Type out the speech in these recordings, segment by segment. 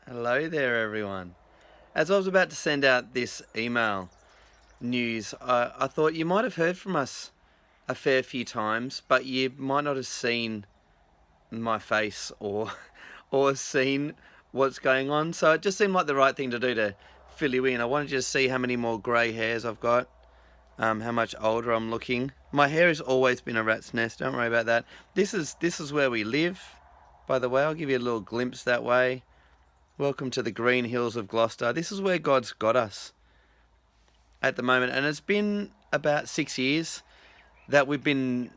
Hello there, everyone. As I was about to send out this email news, I thought you might have heard from us a fair few times, but you might not have seen my face or or seen what's going on. So it just seemed like the right thing to do to fill you in. I wanted you to see how many more grey hairs I've got, how much older I'm looking. My hair has always been a rat's nest. Don't worry about that. This is where we live. By the way, I'll give you a little glimpse that way. Welcome to the green hills of Gloucester. This is where God's got us at the moment, and it's been about 6 years that we've been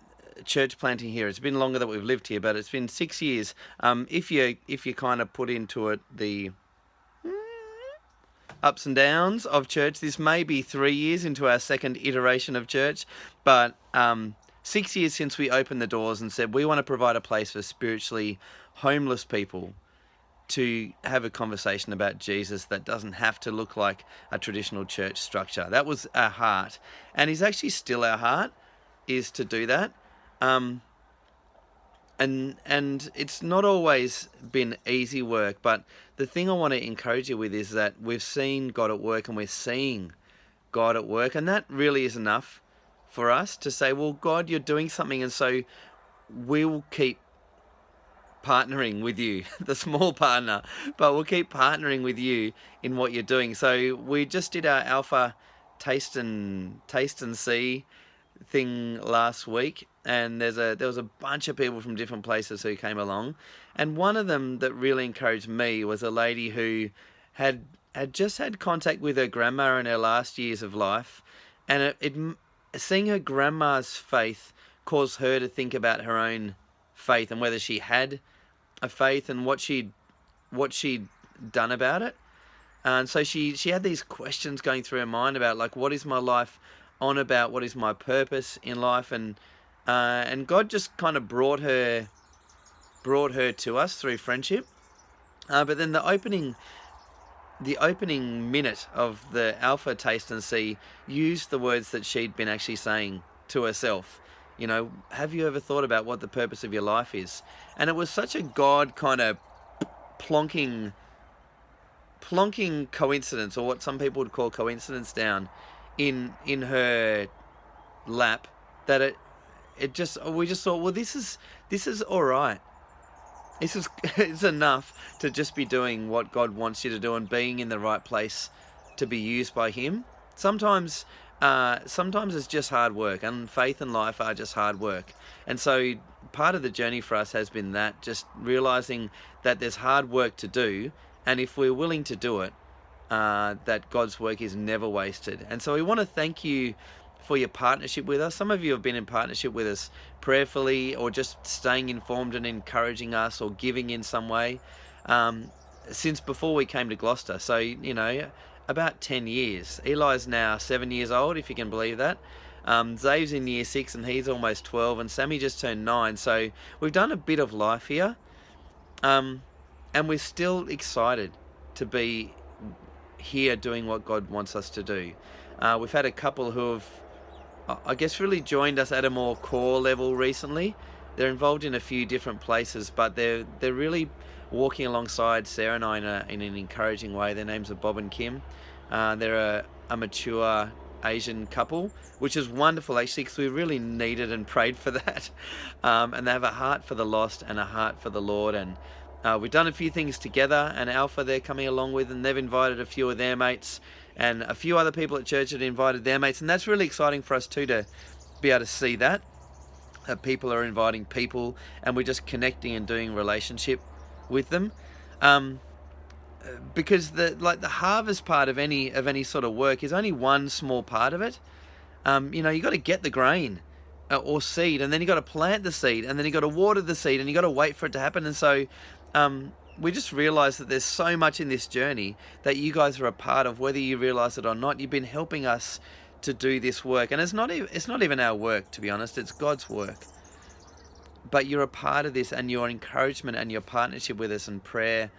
church planting here. It's been longer that we've lived here, but it's been 6 years. If you kind of put into it the ups and downs of church, this may be 3 years into our second iteration of church, but 6 years since we opened the doors and said we want to provide a place for spiritually homeless people to have a conversation about Jesus that doesn't have to look like a traditional church structure. That was our heart, and is actually still our heart, is to do that. Um, and it's not always been easy work, but the thing I want to encourage you with is that we've seen God at work, and we're seeing God at work, and that really is enough for us to say, well, God, you're doing something, and so we'll keep partnering with you, the small partner, but we'll keep partnering with you in what you're doing. So we just did our Alpha taste and see thing last week, and there was a bunch of people from different places who came along, and one of them that really encouraged me was a lady who had just had contact with her grandma in her last years of life, and seeing her grandma's faith caused her to think about her own faith and whether she had a faith and what she'd done about it. And so she had these questions going through her mind about, like, what is my life on about? What is my purpose in life? And God just kind of brought her to us through friendship. But then the opening minute of the Alpha Taste and See used the words that she'd been actually saying to herself. Have you ever thought about what the purpose of your life is? And it was such a God kind of plonking coincidence, or what some people would call coincidence, down in her lap, that we just thought, well, this is all right. This is it's enough to just be doing what God wants you to do and being in the right place to be used by Him. Sometimes it's just hard work, and faith and life are just hard work. And so part of the journey for us has been that, just realizing that there's hard work to do, and if we're willing to do it, that God's work is never wasted. And so we want to thank you for your partnership with us. Some of you have been in partnership with us prayerfully, or just staying informed and encouraging us, or giving in some way, since before we came to Gloucester. So, about 10 years. Eli's now 7 years old, if you can believe that. Zave's in year 6 and he's almost 12, and Sammy just turned 9. So we've done a bit of life here. And we're still excited to be here doing what God wants us to do. We've had a couple who have, I guess, really joined us at a more core level recently. They're involved in a few different places, but they're really walking alongside Sarah and I in an encouraging way. Their names are Bob and Kim. They're a mature Asian couple, which is wonderful actually, because we really needed and prayed for that. And they have a heart for the lost and a heart for the Lord. And we've done a few things together, and Alpha they're coming along with, and they've invited a few of their mates, and a few other people at church had invited their mates, and that's really exciting for us too, to be able to see that people are inviting people, and we're just connecting and doing relationship with them. Because the harvest part of any sort of work is only one small part of it. You got to get the grain or seed, and then you got to plant the seed, and then you got to water the seed, and you got to wait for it to happen. And so we just realized that there's so much in this journey that you guys are a part of, whether you realize it or not. You've been helping us to do this work, and it's not even our work, to be honest. It's God's work. But you're a part of this, and your encouragement and your partnership with us and prayer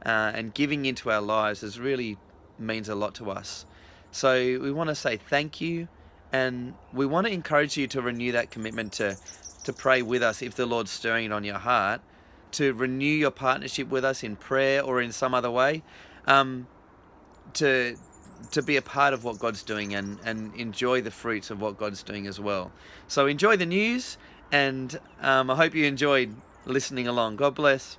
and giving into our lives really means a lot to us. So we want to say thank you, and we want to encourage you to renew that commitment to pray with us if the Lord's stirring it on your heart. to renew your partnership with us in prayer or in some other way, to be a part of what God's doing and enjoy the fruits of what God's doing as well. So enjoy the news, and I hope you enjoyed listening along. God bless.